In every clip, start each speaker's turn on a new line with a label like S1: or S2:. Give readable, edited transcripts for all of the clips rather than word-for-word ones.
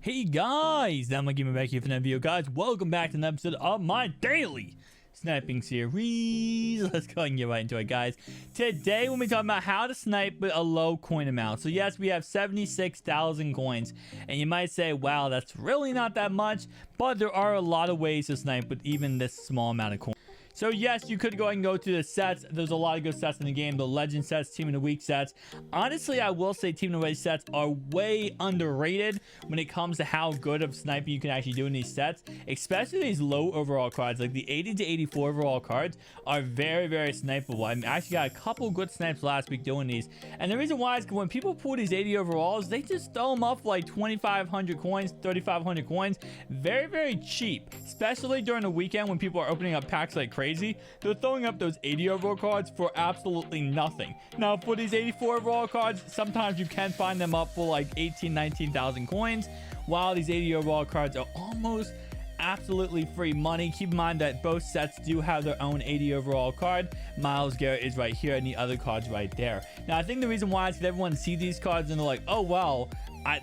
S1: Hey guys, I'm gonna back here for another video, guys. Welcome back to another episode of my daily sniping series. Let's go and get right into it, guys. Today we'll be talking about how to snipe with a low coin amount. So yes, we have 76,000 coins, and you might say, wow, that's really not that much, but there are a lot of ways to snipe with even this small amount of coins. So yes, you could go ahead and go to the sets. There's a lot of good sets in the game. The legend sets, team of the week sets. Honestly, I will say team of the week sets are way underrated when it comes to how good of sniping you can actually do in these sets. Especially these low overall cards, like the 80 to 84 overall cards are very, very snipeable. I actually got a couple good snipes last week doing these. And the reason why is when people pull these 80 overalls, they just throw them up for like 2,500 coins, 3,500 coins. Very, very cheap. Especially during the weekend when people are opening up packs like crazy. They're throwing up those 80 overall cards for absolutely nothing. Now for these 84 overall cards, sometimes you can find them up for like 19,000 coins, while these 80 overall cards are almost absolutely free money. Keep in mind that both sets do have their own 80 overall card. Myles Garrett is right here and the other cards right there. Now I think the reason why is because everyone sees these cards and they're like, oh wow,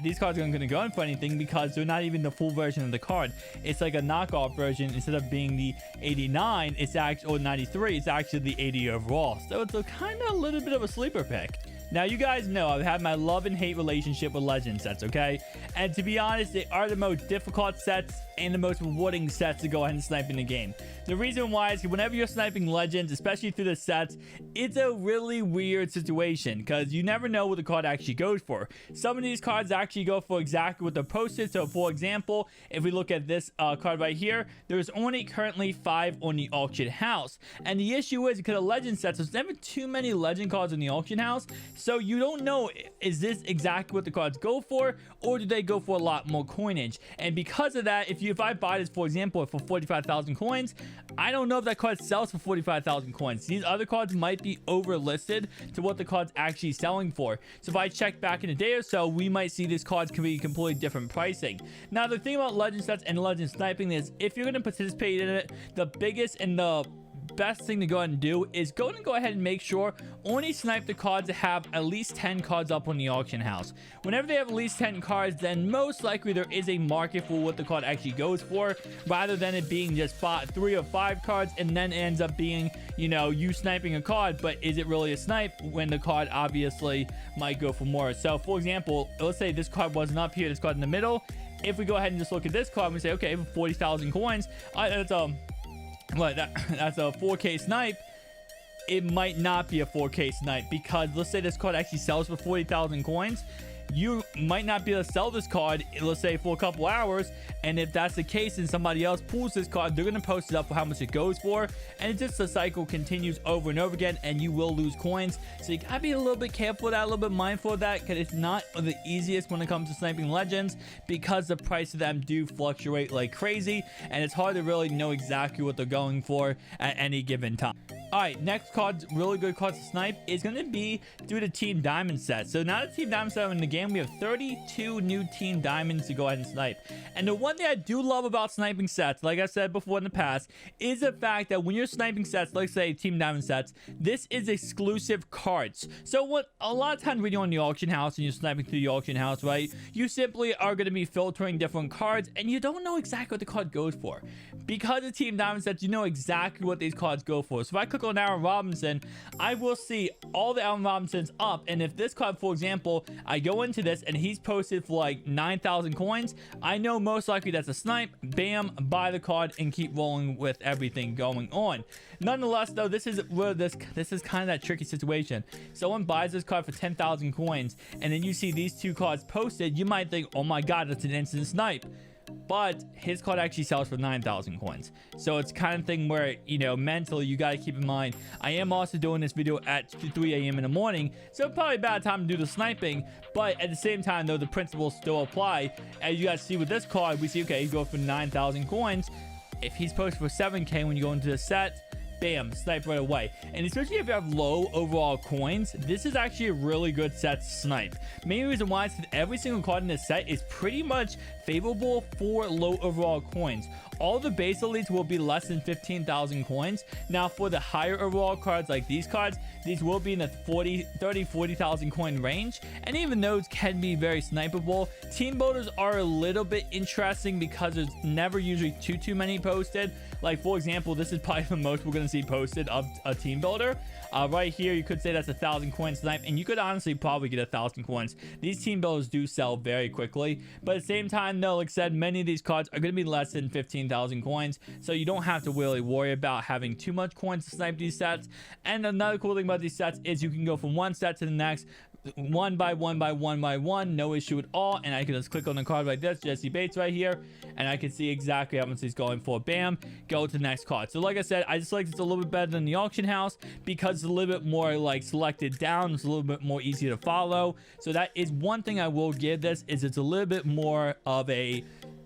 S1: these cards aren't going to go in for anything, because they're not even the full version of the card. It's like a knockoff version. Instead of being the 89, it's actually, or 93, it's actually the 80 overall. So it's a kind of a little bit of a sleeper pick. Now, you guys know I've had my love and hate relationship with legend sets, okay? And to be honest, they are the most difficult sets and the most rewarding sets to go ahead and snipe in the game. The reason why is whenever you're sniping legends, especially through the sets, it's a really weird situation because you never know what the card actually goes for. Some of these cards actually go for exactly what they're posted. So, for example, if we look at this card right here, there's only currently 5 on the auction house. And the issue is because of legend sets, there's never too many legend cards in the auction house. So you don't know, is this exactly what the cards go for, or do they go for a lot more coinage? And because of that, if I buy this, for example, for 45,000 coins, I don't know if that card sells for 45,000 coins. These other cards might be overlisted to what the card's actually selling for. So if I check back in a day or so, we might see these cards can be completely different pricing. Now, the thing about legend sets and legend sniping is if you're going to participate in it, the biggest and the best thing to go ahead and do is go ahead and make sure only snipe the cards that have at least 10 cards up on the auction house. Whenever they have at least 10 cards, then most likely there is a market for what the card actually goes for, rather than it being just 3 or 5 cards and then ends up being, you know, you sniping a card, but is it really a snipe when the card obviously might go for more? So for example, let's say this card wasn't up here, this card in the middle. If we go ahead and just look at this card and we say, okay, for 40,000 coins, that's a 4K snipe. It might not be a 4K snipe, because let's say this card actually sells for 40,000 coins. You might not be able to sell this card, let's say, for a couple hours. And if that's the case and somebody else pulls this card, they're going to post it up for how much it goes for. And it's just the cycle continues over and over again, and you will lose coins. So you got to be a little bit careful of that, a little bit mindful of that, because it's not the easiest when it comes to sniping legends, because the price of them do fluctuate like crazy. And it's hard to really know exactly what they're going for at any given time. All right, next card, really good card to snipe, is going to be through the Team Diamond set. So now the Team Diamond set in the game, we have 32 new Team Diamonds to go ahead and snipe. And the one thing I do love about sniping sets, like I said before in the past, is the fact that when you're sniping sets, like say Team Diamond sets, this is exclusive cards. So what a lot of times when you're on the auction house and you're sniping through the auction house, right, you simply are going to be filtering different cards and you don't know exactly what the card goes for. Because of Team Diamond sets, you know exactly what these cards go for. So if I click on Allen Robinson, I will see all the Allen Robinsons up. And if this card, for example, I go into this and he's posted for like 9,000 coins, I know most likely that's a snipe. Bam, buy the card and keep rolling with everything going on. Nonetheless, though, this is where this is kind of that tricky situation. Someone buys this card for 10,000 coins, and then you see these two cards posted. You might think, oh my god, that's an instant snipe. But his card actually sells for 9,000 coins. So it's kind of thing where, you know, mentally you got to keep in mind, I am also doing this video at 3 a.m. in the morning, so probably a bad time to do the sniping. But at the same time, though, the principles still apply. As you guys see with this card, we see, okay, he goes for 9,000 coins. If he's posted for 7K when you go into the set, bam, snipe right away. And especially if you have low overall coins, this is actually a really good set to snipe. Main reason why is that every single card in this set is pretty much favorable for low overall coins. All the base elites will be less than 15,000 coins. Now for the higher overall cards like these cards, these will be in the 40,000 coin range, and even those can be very snipeable. Team builders are a little bit interesting because there's never usually too many posted. Like for example, this is probably the most we're going to see posted of a team builder. Right here, you could say that's 1,000 coin snipe, and you could honestly probably get 1,000 coins. These team builders do sell very quickly, but at the same time though, like I said, many of these cards are going to be less than 15,000 coins, so you don't have to really worry about having too much coins to snipe these sets. And another cool thing about these sets is you can go from one set to the next, one by one, no issue at all. And I can just click on the card like this, Jesse Bates right here, and I can see exactly how much he's going for. Bam, go to the next card. So like I said, I just like it's a little bit better than the auction house because it's a little bit more like selected down. It's a little bit more easy to follow. So that is one thing I will give this, is it's a little bit more of a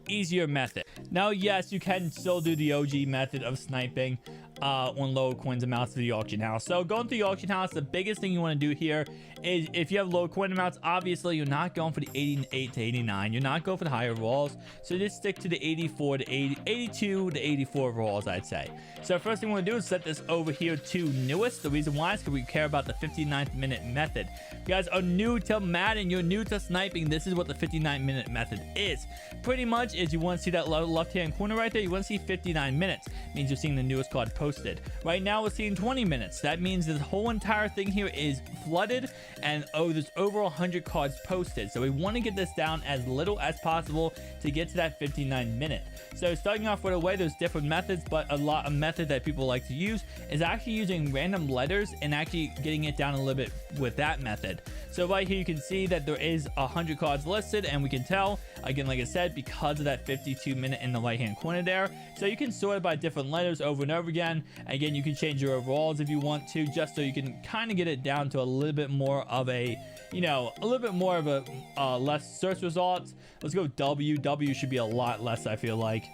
S1: easier method. Now yes, you can still do the OG method of sniping on low coins amounts to the auction house. So going to the auction house, the biggest thing you want to do here is, if you have low coin amounts, obviously you're not going for the 88 to 89, you're not going for the higher rolls, so just stick to the 84 to 80, 82 to 84 rolls, I'd say. So first thing we want to do is set this over here to newest. The reason why is because we care about the 59th minute method. If you guys are new to Madden, you're new to sniping, this is what the 59-minute method is. Pretty much is, you want to see that left hand corner right there, you want to see 59 minutes, means you're seeing the newest card posted. Right now we're seeing 20 minutes. That means this whole entire thing here is flooded, and there's over 100 cards posted. So we want to get this down as little as possible to get to that 59 minute. So starting off with a way, there's different methods, but a method that people like to use is actually using random letters and actually getting it down a little bit with that method. So right here you can see that there is 100 cards listed, and we can tell again, like I said, because of that 52 minute in the right hand corner there. So you can sort it by different letters over and over again. Again, you can change your overalls if you want to, just so you can kind of get it down to a little bit more of a, you know, a little bit more of a less search results. Let's go W should be a lot less, I feel like.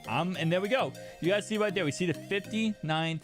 S1: And there we go. You guys see right there, we see the 59th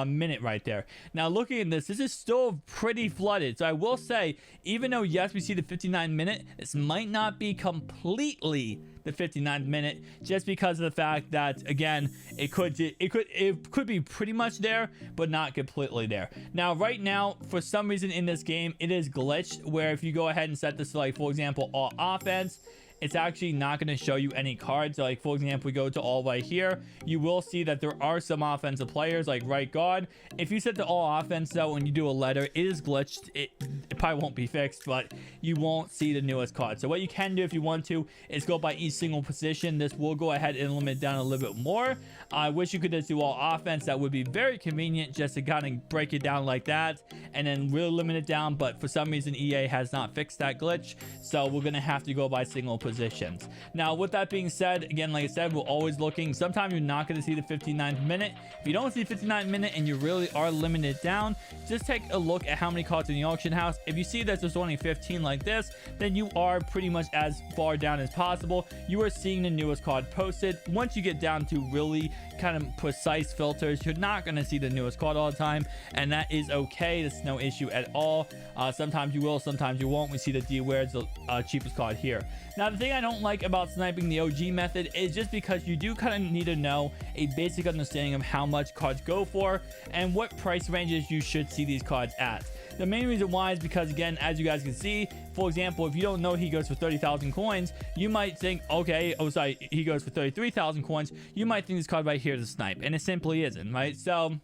S1: minute right there. Now looking at this is still pretty flooded. So I will say, even though yes, we see the 59 minute, this might not be completely the 59th minute, just because of the fact that, again, it could be pretty much there, but not completely there. Now right now, for some reason in this game, it is glitched, where if you go ahead and set this to, like, for example, all offense, it's actually not going to show you any cards. Like for example, we go to all right here, you will see that there are some offensive players like right guard. If you set to all offense though, when you do a letter, it is glitched. It probably won't be fixed, but you won't see the newest card. So what you can do if you want to is go by each single position. This will go ahead and limit down a little bit more. I wish you could just do all offense. That would be very convenient, just to kind of break it down like that and then really limit it down. But for some reason EA has not fixed that glitch, so we're gonna have to go by single positions. Now with that being said, again, like I said, we're always looking. Sometimes you're not going to see the 59th minute. If you don't see 59th minute and you really are limited down, just take a look at how many cards in the auction house. If you see that there's only 15 like this, then you are pretty much as far down as possible. You are seeing the newest card posted. Once you get down to really kind of precise filters, you're not going to see the newest card all the time, and that is okay. That's no issue at all. Sometimes you will, sometimes you won't. We see that D-Ware's the cheapest card here. Now the thing I don't like about sniping the OG method is just because you do kind of need to know a basic understanding of how much cards go for and what price ranges you should see these cards at. The main reason why is because, again, as you guys can see, for example, if you don't know he goes for 30,000 coins, you might think, okay, oh sorry, he goes for 33,000 coins, you might think this card right here is a snipe, and it simply isn't, right? So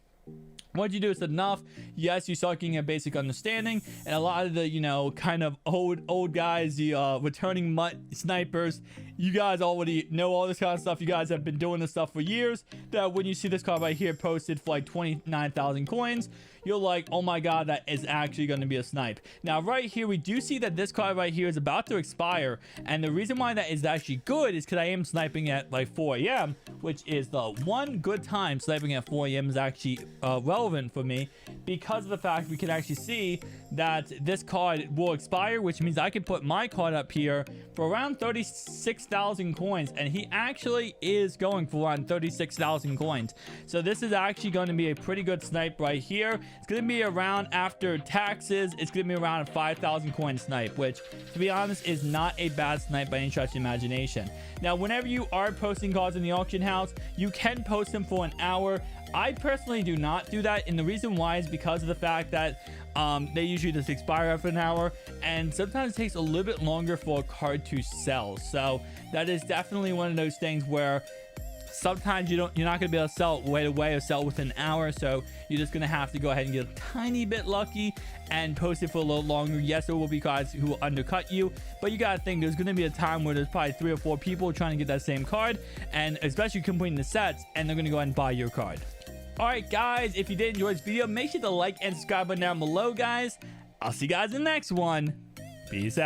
S1: what you do is enough. Yes, you start getting a basic understanding, and a lot of the, you know, kind of old guys, the returning mutt snipers, you guys already know all this kind of stuff. You guys have been doing this stuff for years, that when you see this card right here posted for like 29,000 coins, you're like, oh my god, that is actually going to be a snipe. Now right here, we do see that this card right here is about to expire, and the reason why that is actually good is because I am sniping at like 4 a.m, which is the one good time sniping at 4 a.m is actually relevant for me, because of the fact we can actually see that this card will expire, which means I can put my card up here for around 36,000 coins, and he actually is going for around 36,000 coins. So this is actually going to be a pretty good snipe right here. It's going to be around, after taxes, it's going to be around a 5,000 coin snipe, which, to be honest, is not a bad snipe by any stretch of imagination. Now, whenever you are posting cards in the auction house, you can post them for an hour. I personally do not do that, and the reason why is because of the fact that they usually just expire after an hour, and sometimes it takes a little bit longer for a card to sell. So that is definitely one of those things where sometimes you're not going to be able to sell it right away or sell within an hour, so you're just going to have to go ahead and get a tiny bit lucky and post it for a little longer. Yes, there will be cards who will undercut you, but you got to think there's going to be a time where there's probably 3 or 4 people trying to get that same card, and especially completing the sets, and they're going to go ahead and buy your card. Alright guys, if you did enjoy this video, make sure to like and subscribe button down below, guys. I'll see you guys in the next one. Peace out.